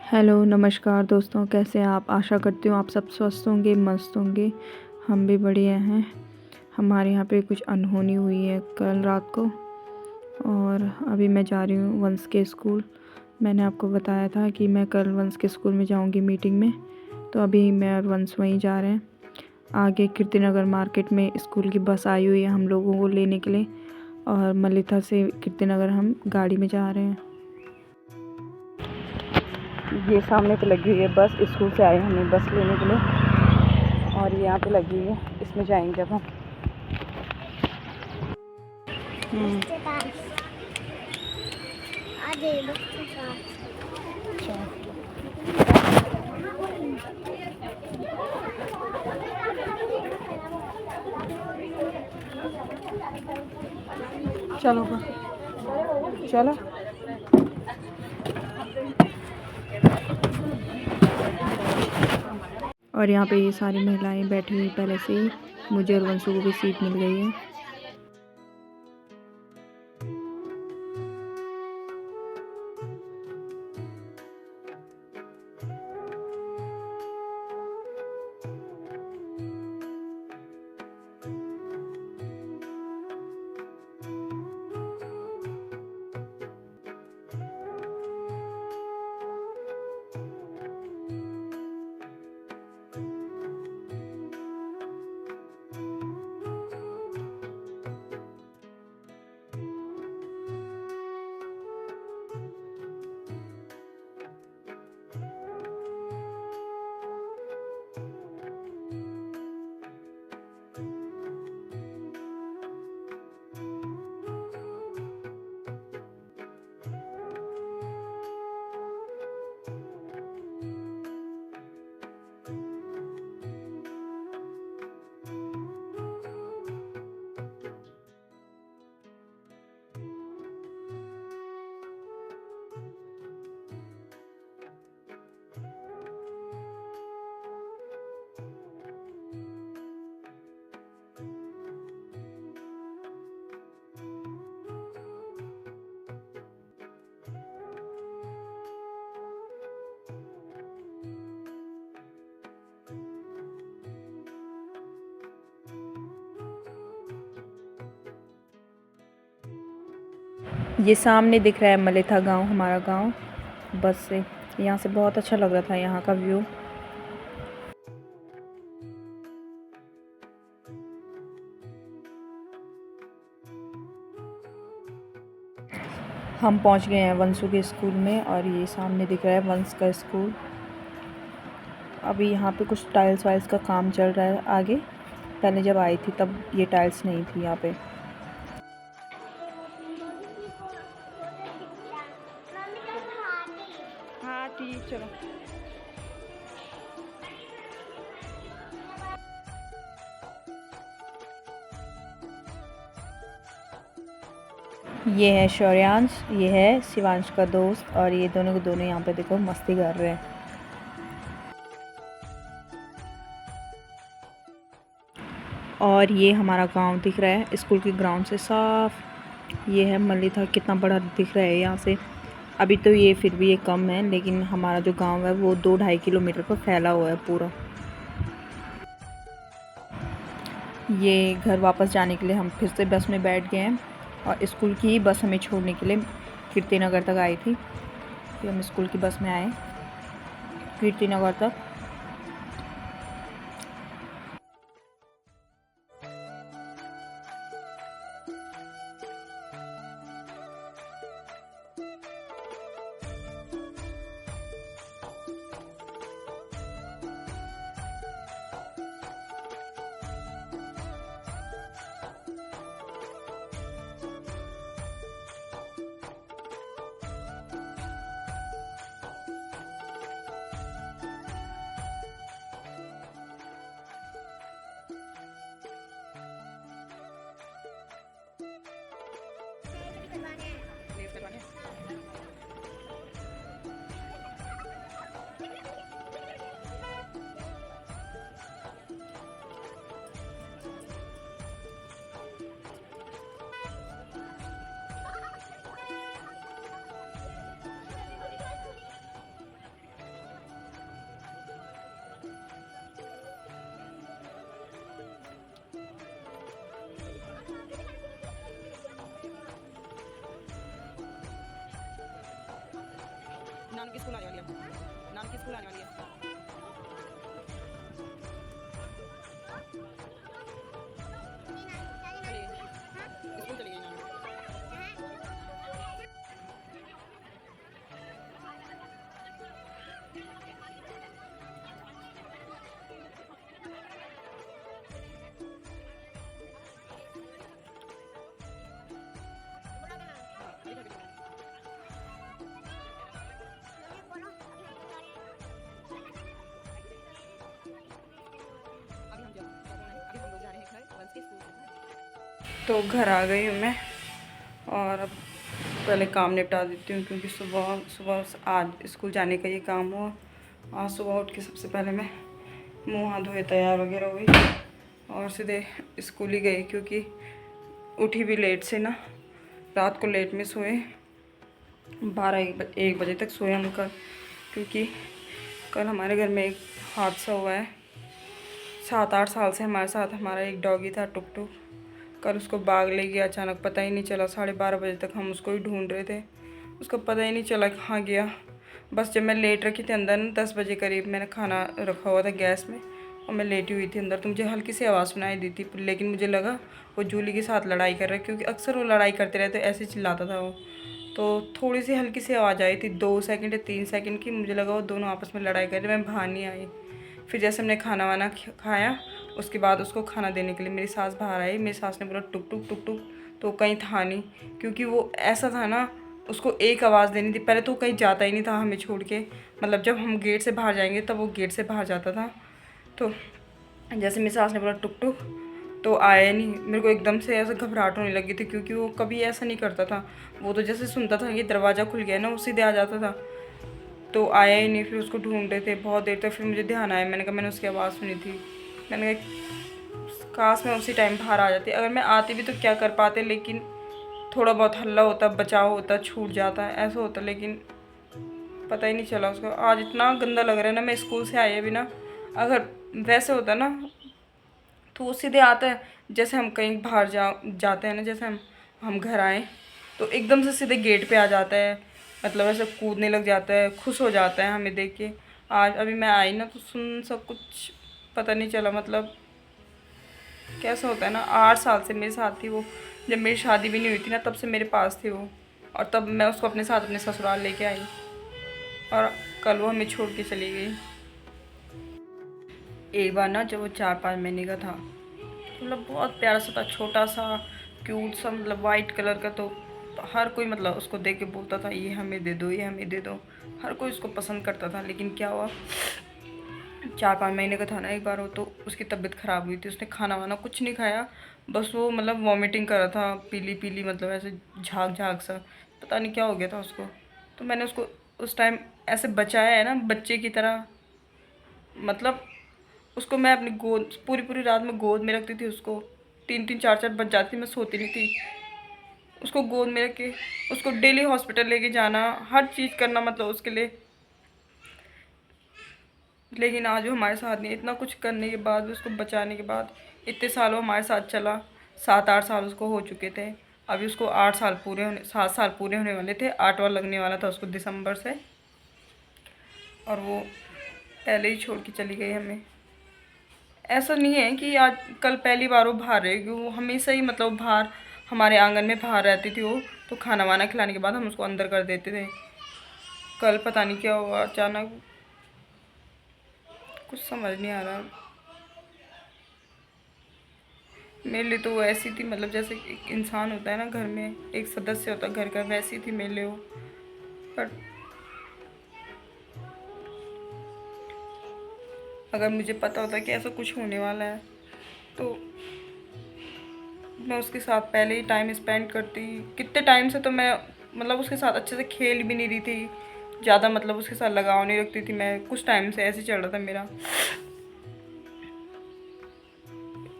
Hello नमस्कार दोस्तों, कैसे हैं आप। आशा करती हूँ आप सब स्वस्थ होंगे, मस्त होंगे। हम भी बढ़िया हैं। हमारे यहाँ पे कुछ अनहोनी हुई है कल रात को, और अभी मैं जा रही हूँ वंश के स्कूल। मैंने आपको बताया था कि मैं कल वंश के स्कूल में जाऊँगी मीटिंग में, तो अभी मैं और वंश वहीं जा रहे हैं। आगे कीर्तिनगर मार्केट में स्कूल की बस आई हुई है हम लोगों को लेने के लिए, और मलिथा से कीर्तिनगर हम गाड़ी में जा रहे हैं। ये सामने पे लगी हुई है बस, स्कूल से आए हमें बस लेने के लिए, और ये यहाँ पे लगी हुई है, इसमें जाएंगे अब हम। चलो चलो। और यहाँ पे ये सारी महिलाएं बैठी हुई पहले से ही, मुझे और वंशु को भी सीट मिल गई है। ये सामने दिख रहा है मलिथा गांव, हमारा गांव। बस से यहाँ से बहुत अच्छा लग रहा था यहाँ का व्यू। हम पहुँच गए हैं वंशु के स्कूल में, और ये सामने दिख रहा है वंश का स्कूल। अभी यहाँ पे कुछ टाइल्स वाइल्स का काम चल रहा है आगे। पहले जब आई थी तब ये टाइल्स नहीं थी यहाँ पे। हाँ ठीक, चलो। ये है शौर्यांश, ये है शिवांश का दोस्त, और ये दोनों के दोनों यहाँ पे देखो मस्ती कर रहे हैं। और ये हमारा गांव दिख रहा है स्कूल के ग्राउंड से साफ। ये है मलिथा, कितना बड़ा दिख रहा है यहाँ से। अभी तो ये फिर भी ये कम है, लेकिन हमारा जो गांव है वो 2-2.5 किलोमीटर पर फैला हुआ है पूरा। ये घर वापस जाने के लिए हम फिर से बस में बैठ गए हैं, और स्कूल की ही बस हमें छोड़ने के लिए कीर्तिनगर तक आई थी। फिर हम स्कूल की बस में आए कीर्तिनगर तक। स्कूल आने वाली है, नाम की स्कूल आने वाली है। स्कूल चली गई नानी। तो घर आ गई हूँ मैं, और अब पहले काम निपटा देती हूँ क्योंकि सुबह सुबह आज स्कूल जाने का ये काम हुआ। आज सुबह उठ के सबसे पहले मैं मुँह हाथ धोए, तैयार वगैरह हुई और सीधे स्कूल ही गई, क्योंकि उठी भी लेट से ना, रात को लेट में सोए, 12-1 बजे तक सोए हम कल, क्योंकि कल हमारे घर में एक हादसा हुआ है। 7-8 साल से हमारे साथ हमारा एक डॉगी था टुक टुक, कल उसको बाग ले गया अचानक, पता ही नहीं चला। 12:30 बजे तक हम उसको ही ढूंढ रहे थे, उसको पता ही नहीं चला कहाँ गया। बस जब मैं लेट रखी थी अंदर ना, 10 बजे करीब मैंने खाना रखा हुआ था गैस में और मैं लेटी हुई थी अंदर, तो मुझे हल्की सी आवाज़ सुनाई दी थी, लेकिन मुझे लगा वो जूली के साथ लड़ाई कर रहा है, क्योंकि अक्सर वो लड़ाई करते रहते, ऐसे चिल्लाता था वो। तो थोड़ी सी हल्की सी आवाज़ आई थी, 2 सेकंड या 3 सेकंड की, मुझे लगा वो दोनों आपस में लड़ाई कर रहे, मैं बाहर नहीं आई। फिर जैसे हमने खाना वाना खाया, उसके बाद उसको खाना देने के लिए मेरी सास बाहर आई। मेरी सास ने बोला टुक टुक टुक टुक, तो कहीं था नहीं, क्योंकि वो ऐसा था ना, उसको एक आवाज़ देनी थी। पहले तो कहीं जाता ही नहीं था हमें छोड़ के, मतलब जब हम गेट से बाहर जाएंगे तब वो गेट से बाहर जाता था। तो जैसे मेरी सास ने बोला टुक टुक, तो आया नहीं। मेरे को एकदम से ऐसे घबराहट होने लगी थी, क्योंकि वो कभी ऐसा नहीं करता था। वो तो जैसे सुनता था कि दरवाज़ा खुल गया ना, वो सीधे आ जाता था। तो आया ही नहीं। फिर उसको ढूंढ रहे थे बहुत देर तक, फिर मुझे ध्यान आया, मैंने कहा मैंने उसकी आवाज़ सुनी थी। मैंने कहा काश मैं उसी टाइम बाहर आ जाती, अगर मैं आती भी तो क्या कर पाते, लेकिन थोड़ा बहुत हल्ला होता, बचाव होता, छूट जाता, ऐसा होता, लेकिन पता ही नहीं चला उसको। आज इतना गंदा लग रहा है ना, मैं स्कूल से आई अभी ना, अगर वैसे होता ना तो वो सीधे आता है, जैसे हम कहीं बाहर जाते हैं ना, जैसे हम घर आए तो एकदम से सीधे गेट पे आ जाता है, मतलब ऐसे कूदने लग जाता है, खुश हो जाता है हमें देख के। आज अभी मैं आई ना तो सुन सब कुछ पता नहीं चला, मतलब कैसा होता है ना। 8 साल से मेरे साथ थी वो, जब मेरी शादी भी नहीं हुई थी ना तब से मेरे पास थी वो, और तब मैं उसको अपने साथ अपने ससुराल लेके आई, और कल वो हमें छोड़ के चली गई। एक बार ना जब वो 4-5 महीने का था, मतलब बहुत प्यारा सा था, छोटा सा क्यूट सा, मतलब वाइट कलर का, तो हर कोई मतलब उसको देख के बोलता था ये हमें दे दो, ये हमें दे दो, हर कोई उसको पसंद करता था। लेकिन क्या हुआ, 4-5 महीने का था ना एक बार वो, तो उसकी तबीयत ख़राब हुई थी, उसने खाना वाना कुछ नहीं खाया, बस वो मतलब वॉमिटिंग कर रहा था, पीली पीली, मतलब ऐसे झाग झाग सा, पता नहीं क्या हो गया था उसको। तो मैंने उसको उस टाइम ऐसे बचाया है ना बच्चे की तरह, मतलब उसको मैं अपनी गोद, पूरी पूरी रात में गोद में रखती थी उसको, 3-3 4-4 बज जाती थी, मैं सोती नहीं थी। उसको गोद में रख के उसको डेली हॉस्पिटल लेके जाना, हर चीज़ करना, मतलब उसके लिए। लेकिन आज वो हमारे साथ नहीं, इतना कुछ करने के बाद भी, उसको बचाने के बाद, इतने साल वो हमारे साथ चला, 7-8 साल उसको हो चुके थे। अभी उसको 8 साल पूरे होने, 7 साल पूरे होने वाले थे, 8वां लगने वाला था उसको दिसंबर से, और वो पहले ही छोड़ के चली गई हमें। ऐसा नहीं है कि आज कल पहली बार वो बाहर रहेगी, वो हमेशा ही मतलब बाहर हमारे आंगन में बाहर रहती थी वो, तो खाना वाना खिलाने के बाद हम उसको अंदर कर देते थे। कल पता नहीं क्या हुआ अचानक, कुछ समझ नहीं आ रहा। मेरे लिए तो वो ऐसी थी, मतलब जैसे एक इंसान होता है ना घर में, एक सदस्य होता है घर का, वैसी थी मेरे लिए वो। पर अगर मुझे पता होता कि ऐसा कुछ होने वाला है तो मैं उसके साथ पहले ही टाइम स्पेंड करती। कितने टाइम से तो मैं मतलब उसके साथ अच्छे से खेल भी नहीं रही थी ज़्यादा, मतलब उसके साथ लगाव नहीं रखती थी मैं, कुछ टाइम से ऐसे चल रहा था मेरा।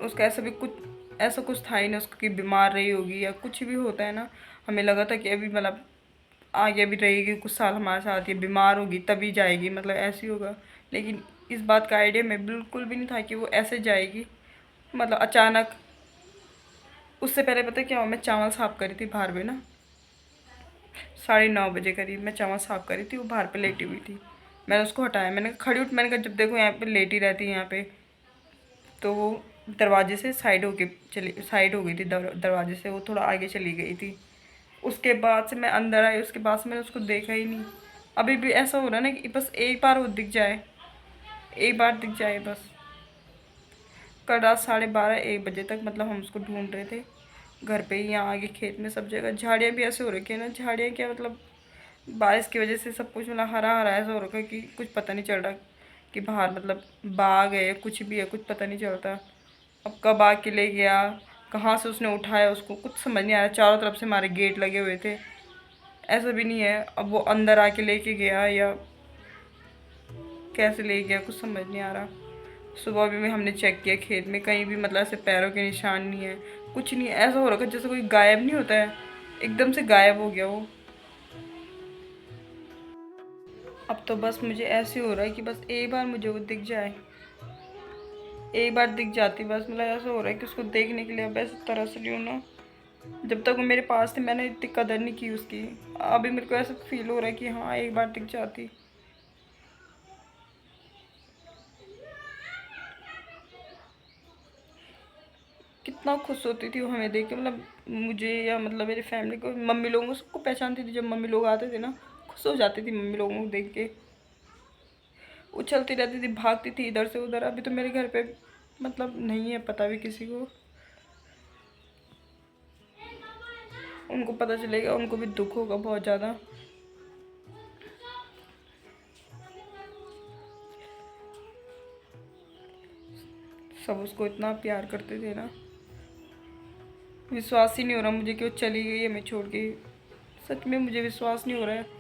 उसका ऐसा कुछ था ही ना उसको कि बीमार रही होगी या कुछ भी होता है ना, हमें लगा था कि अभी मतलब आगे भी रहेगी कुछ साल हमारे साथ, ये बीमार होगी तभी जाएगी, मतलब ऐसे ही होगा। लेकिन इस बात का आइडिया मैं बिल्कुल भी नहीं था कि वो ऐसे जाएगी, मतलब अचानक। उससे पहले पता है क्या हुआ, मैं चावल साफ़ करी थी बाहर में ना, 9:30 करीब मैं चम्मच साफ़ करी थी, वो बाहर पे लेटी हुई थी। मैंने उसको हटाया, मैंने कहा खड़ी उठ, मैंने कहा जब देखो यहाँ पे लेटी रहती है यहाँ पे। तो वो दरवाजे से साइड हो गई थी, दरवाजे से वो थोड़ा आगे चली गई थी। उसके बाद से मैं अंदर आई, उसके बाद से मैंने उसको देखा ही नहीं। अभी भी ऐसा हो रहा है ना कि बस एक बार वो दिख जाए, एक बार दिख जाए बस। कल रात 12:30-1 बजे तक मतलब हम उसको ढूंढ रहे थे, घर पे ही, यहाँ आगे खेत में, सब जगह। झाड़ियाँ भी ऐसे हो रखी है ना, झाड़ियाँ क्या मतलब बारिश की वजह से सब कुछ मतलब हरा हरा ऐसा हो रखा है कि कुछ पता नहीं चल रहा कि बाहर मतलब बाग है, कुछ भी है, कुछ पता नहीं चलता। अब कब आके ले गया, कहाँ से उसने उठाया उसको, कुछ समझ नहीं आ रहा। चारों तरफ से हमारे गेट लगे हुए थे, ऐसा भी नहीं है अब वो अंदर आके लेके गया या कैसे ले गया, कुछ समझ नहीं आ रहा। सुबह भी हमने चेक किया खेत में, कहीं भी मतलब ऐसे पैरों के निशान नहीं है, कुछ नहीं है। ऐसा हो रखा है जैसे कोई गायब नहीं होता है, एकदम से गायब हो गया वो। अब तो बस मुझे ऐसे हो रहा है कि बस एक बार मुझे वो दिख जाए, एक बार दिख जाती बस। मतलब ऐसा हो रहा है कि उसको देखने के लिए अब ऐसे तरस रही हूँ ना। जब तक वो मेरे पास थी मैंने इतनी कदर नहीं की उसकी। अभी मेरे को ऐसा फील हो रहा है कि हाँ एक बार दिख जाती। कितना खुश होती थी वो हमें देख के, मतलब मुझे या मतलब मेरी फैमिली को, मम्मी लोगों को, सबको पहचानती थी। जब मम्मी लोग आते थे ना, खुश हो जाती थी मम्मी लोगों को देख के, उछलती रहती थी, भागती थी इधर से उधर। अभी तो मेरे घर पे मतलब नहीं है पता भी किसी को। उनको पता चलेगा, उनको भी दुख होगा बहुत ज़्यादा। सब उसको इतना प्यार करते थे ना, विश्वास ही नहीं हो रहा मुझे कि वो चली गई है हमें छोड़ के। सच में मुझे विश्वास नहीं हो रहा है।